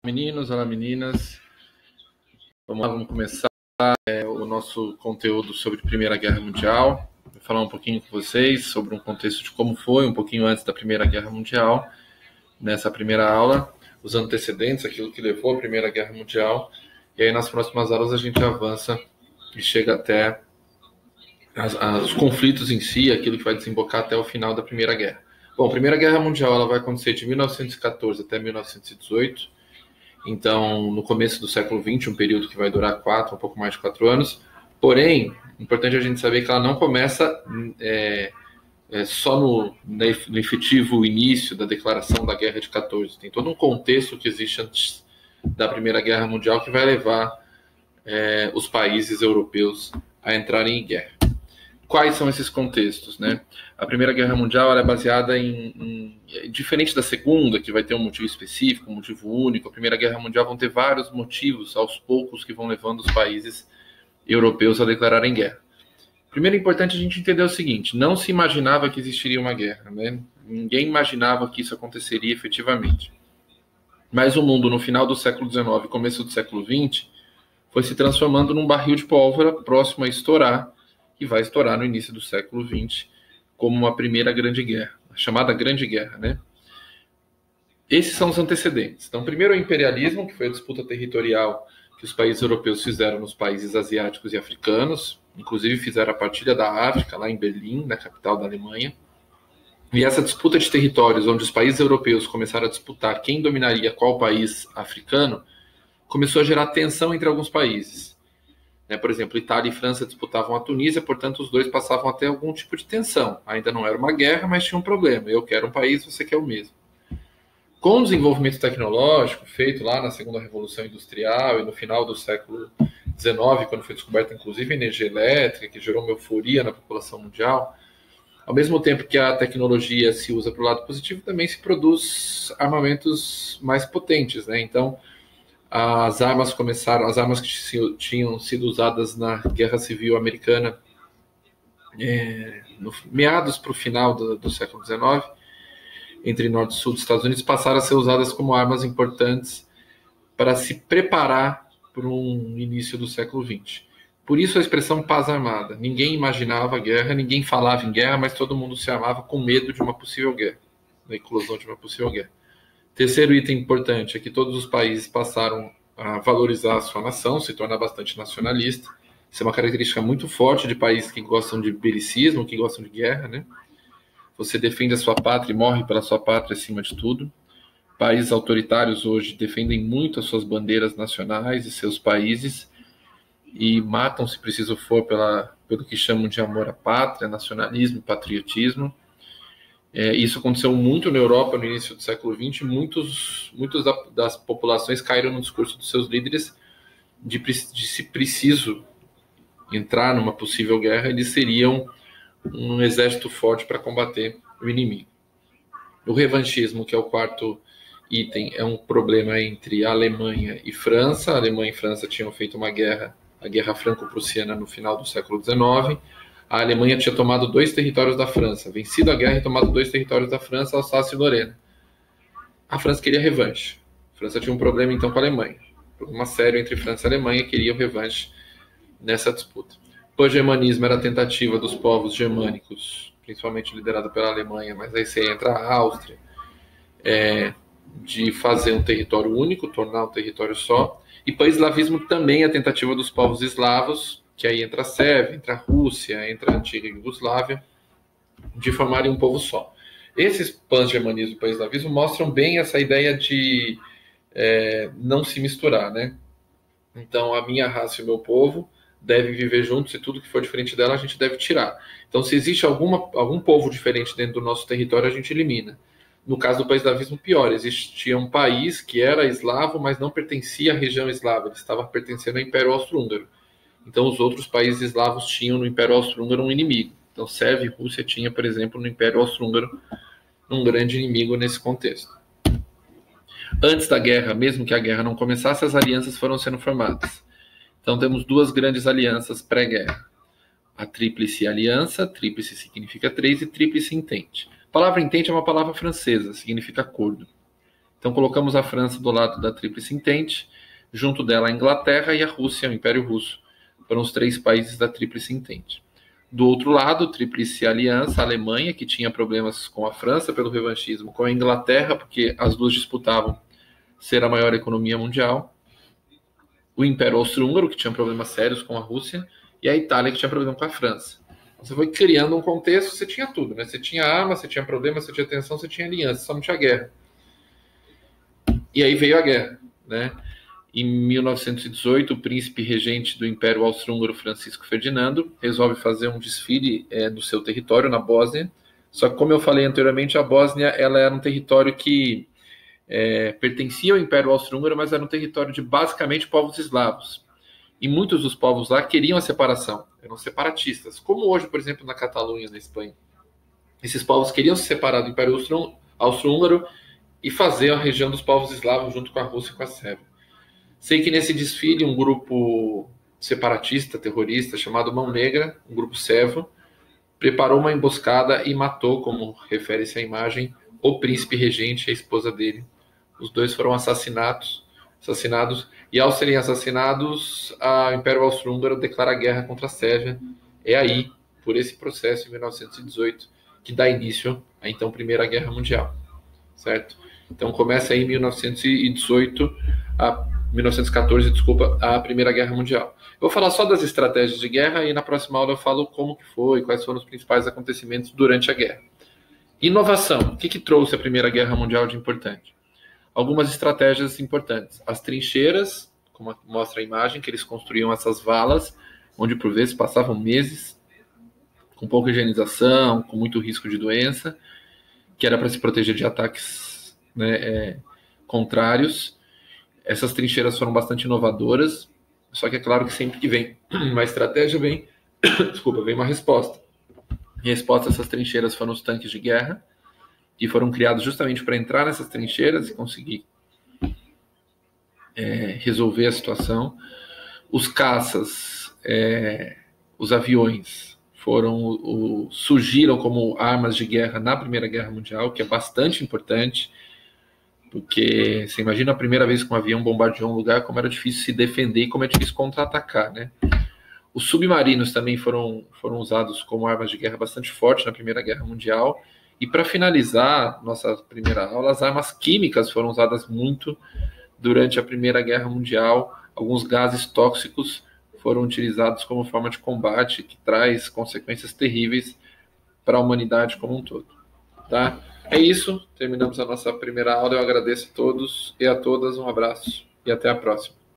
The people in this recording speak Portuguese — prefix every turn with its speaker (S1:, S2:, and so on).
S1: Meninos, olá meninas, vamos começar o nosso conteúdo sobre Primeira Guerra Mundial. Vou falar um pouquinho com vocês sobre um contexto de como foi, um pouquinho antes da Primeira Guerra Mundial, nessa primeira aula, os antecedentes, aquilo que levou à Primeira Guerra Mundial, e aí nas próximas aulas a gente avança e chega até os conflitos em si, aquilo que vai desembocar até o final da Primeira Guerra. Bom, a Primeira Guerra Mundial ela vai acontecer de 1914 até 1918, então, no começo do século XX, um período que vai durar um pouco mais de 4 anos. Porém, é importante a gente saber que ela não começa só no efetivo início da declaração da Guerra de 14. Tem todo um contexto que existe antes da Primeira Guerra Mundial que vai levar os países europeus a entrarem em guerra. Quais são esses contextos, né? A Primeira Guerra Mundial ela é baseada diferente da Segunda, que vai ter um motivo específico, um motivo único. A Primeira Guerra Mundial vão ter vários motivos, aos poucos, que vão levando os países europeus a declararem guerra. Primeiro, é importante a gente entender o seguinte: não se imaginava que existiria uma guerra, né? Ninguém imaginava que isso aconteceria efetivamente. Mas o mundo, no final do século XIX e começo do século XX, foi se transformando num barril de pólvora próximo a estourar, que vai estourar no início do século XX como uma primeira grande guerra, a chamada Grande Guerra, né? Esses são os antecedentes. Então, primeiro é o imperialismo, que foi a disputa territorial que os países europeus fizeram nos países asiáticos e africanos, inclusive fizeram a partilha da África, lá em Berlim, na capital da Alemanha. E essa disputa de territórios, onde os países europeus começaram a disputar quem dominaria qual país africano, começou a gerar tensão entre alguns países. Por exemplo, Itália e França disputavam a Tunísia, portanto, os dois passavam a ter algum tipo de tensão. Ainda não era uma guerra, mas tinha um problema. Eu quero um país, você quer o mesmo. Com o desenvolvimento tecnológico feito lá na Segunda Revolução Industrial e no final do século XIX, quando foi descoberta, inclusive, a energia elétrica, que gerou uma euforia na população mundial, ao mesmo tempo que a tecnologia se usa para o lado positivo, também se produz armamentos mais potentes, né? Então, as armas que tinham sido usadas na Guerra Civil Americana, meados para o final do século XIX, entre Norte e Sul dos Estados Unidos, passaram a ser usadas como armas importantes para se preparar para um início do século XX. Por isso a expressão paz armada. Ninguém imaginava a guerra, ninguém falava em guerra, mas todo mundo se armava com medo de uma possível guerra, da eclosão de uma possível guerra. Terceiro item importante é que todos os países passaram a valorizar a sua nação, se tornar bastante nacionalista. Isso é uma característica muito forte de países que gostam de belicismo, que gostam de guerra, né? Você defende a sua pátria e morre pela sua pátria acima de tudo. Países autoritários hoje defendem muito as suas bandeiras nacionais e seus países e matam, se preciso for, pelo que chamam de amor à pátria, nacionalismo e patriotismo. Isso aconteceu muito na Europa no início do século XX. Muitas das populações caíram no discurso dos seus líderes de se preciso entrar numa possível guerra, eles seriam um exército forte para combater o inimigo. O revanchismo, que é o quarto item, é um problema entre a Alemanha e França. A Alemanha e França tinham feito uma guerra, a Guerra Franco-Prussiana, no final do século XIX. A Alemanha tinha tomado 2 territórios da França, vencido a guerra e tomado 2 territórios da França, Alsácia e Lorena. A França queria revanche. A França tinha um problema, então, com a Alemanha. Um problema sério entre França e Alemanha, queria revanche nessa disputa. O hegemonismo era a tentativa dos povos germânicos, principalmente liderada pela Alemanha, mas aí você entra a Áustria, de fazer um território único, tornar um território só. E pan-eslavismo também é a tentativa dos povos eslavos, que aí entra a Sérvia, entra a Rússia, entra a antiga Iugoslávia, de formarem um povo só. Esses pan-germanismo e pan-eslavismo mostram bem essa ideia de não se misturar, né? Então, a minha raça e o meu povo devem viver juntos e tudo que for diferente dela a gente deve tirar. Então, se existe algum povo diferente dentro do nosso território, a gente elimina. No caso do pan-eslavismo, pior, existia um país que era eslavo, mas não pertencia à região eslava, ele estava pertencendo ao Império Austro-Húngaro. Então, os outros países eslavos tinham no Império Austro-Húngaro um inimigo. Então, Sérvia e Rússia tinha, por exemplo, no Império Austro-Húngaro um grande inimigo nesse contexto. Antes da guerra, mesmo que a guerra não começasse, as alianças foram sendo formadas. Então, temos 2 grandes alianças pré-guerra. A Tríplice Aliança, tríplice significa 3, e Tríplice Entente. A palavra entente é uma palavra francesa, significa acordo. Então colocamos a França do lado da Tríplice Entente, junto dela a Inglaterra e a Rússia, o Império Russo. Foram os 3 países da Tríplice Entente. Do outro lado, Tríplice Aliança, a Alemanha, que tinha problemas com a França pelo revanchismo, com a Inglaterra, porque as duas disputavam ser a maior economia mundial, o Império Austro-Húngaro, que tinha problemas sérios com a Rússia, e a Itália, que tinha problema com a França. Você foi criando um contexto, você tinha tudo, né? Você tinha arma, você tinha problema, você tinha tensão, você tinha aliança, só não tinha guerra. E aí veio a guerra, né? Em 1918, o príncipe regente do Império Austro-Húngaro, Francisco Ferdinando, resolve fazer um desfile do seu território na Bósnia. Só que, como eu falei anteriormente, a Bósnia ela era um território que pertencia ao Império Austro-Húngaro, mas era um território de basicamente povos eslavos. E muitos dos povos lá queriam a separação, eram separatistas, como hoje, por exemplo, na Catalunha, na Espanha. Esses povos queriam se separar do Império Austro-Húngaro e fazer a região dos povos eslavos junto com a Rússia e com a Sérvia. Sei que nesse desfile um grupo separatista, terrorista, chamado Mão Negra, um grupo servo, preparou uma emboscada e matou, como refere-se à imagem, o príncipe regente e a esposa dele. Os dois foram assassinados, e ao serem assassinados, o Império Austro-Húngaro declara guerra contra a Sérvia. É aí, por esse processo, em 1918, que dá início à então Primeira Guerra Mundial, certo? Então começa aí em 1914, a Primeira Guerra Mundial. Eu vou falar só das estratégias de guerra e na próxima aula eu falo como que foi, quais foram os principais acontecimentos durante a guerra. Inovação. O que trouxe a Primeira Guerra Mundial de importante? Algumas estratégias importantes. As trincheiras, como mostra a imagem, que eles construíam essas valas, onde por vezes passavam meses, com pouca higienização, com muito risco de doença, que era para se proteger de ataques contrários. Essas trincheiras foram bastante inovadoras, só que é claro que sempre que vem uma estratégia, vem uma resposta. Em resposta a essas trincheiras foram os tanques de guerra, que foram criados justamente para entrar nessas trincheiras e conseguir resolver a situação. Os caças, os aviões, surgiram como armas de guerra na Primeira Guerra Mundial, que é bastante importante, porque você imagina a primeira vez que um avião bombardeou um lugar, como era difícil se defender e como é difícil contra-atacar, né? Os submarinos também foram usados como armas de guerra bastante forte na Primeira Guerra Mundial. E para finalizar nossa primeira aula, as armas químicas foram usadas muito durante a Primeira Guerra Mundial. Alguns gases tóxicos foram utilizados como forma de combate, que traz consequências terríveis para a humanidade como um todo. Tá? É isso, terminamos a nossa primeira aula. Eu agradeço a todos e a todas, um abraço e até a próxima.